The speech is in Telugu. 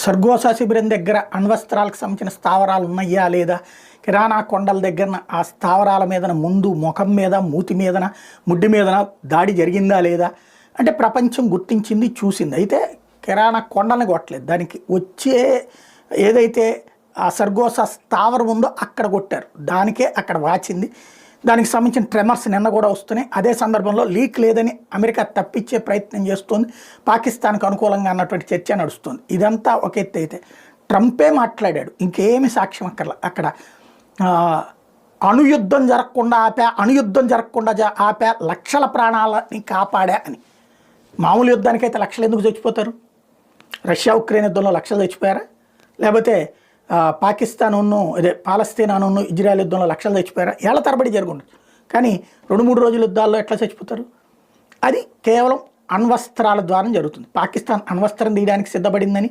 సర్గోసా శిబిరం దగ్గర అణ్వస్త్రాలకు సంబంధించిన స్థావరాలు ఉన్నాయా లేదా, కిరాణా కొండల దగ్గర ఆ స్థావరాల మీదన ముందు ముఖం మీద మూతి మీదన ముడ్డి మీదన దాడి జరిగిందా లేదా అంటే ప్రపంచం గుర్తించింది చూసింది. అయితే కిరాణా కొండలను కొట్టలేదు, దానికి వచ్చే ఏదైతే ఆ సర్గోసా స్థావరం ఉందో అక్కడ కొట్టారు, దానికే అక్కడ వాచింది. దానికి సంబంధించిన ట్రెమర్స్ నిన్న కూడా వస్తున్నాయి. అదే సందర్భంలో లీక్ లేదని అమెరికా తప్పించే ప్రయత్నం చేస్తుంది, పాకిస్తాన్కు అనుకూలంగా అన్నటువంటి చర్చ నడుస్తుంది. ఇదంతా ఒక ఎత్తు అయితే ట్రంపే మాట్లాడాడు, ఇంకేమి సాక్ష్యం అక్కడ అణుయుద్ధం జరగకుండా ఆపా, అణుయుద్ధం జరగకుండా ఆపా, లక్షల ప్రాణాలని కాపాడా అని. మామూలు యుద్ధానికైతే లక్షలు ఎందుకు చచ్చిపోతారు? రష్యా ఉక్రెయిన్ యుద్ధంలో లక్షలు చచ్చిపోయారా? లేకపోతే పాకిస్తాను అదే పాలస్తీనాను ఇజ్రాయెల్ యుద్ధంలో లక్షలు చచ్చిపోయారా? ఏళ్ల తరబడి జరుగుండదు, కానీ 2-3 రోజుల యుద్ధాల్లో ఎట్లా చచ్చిపోతారు? అది కేవలం అణ్వస్త్రాల ద్వారా జరుగుతుంది. పాకిస్తాన్ అణ్వస్త్రం తీయడానికి సిద్ధపడిందని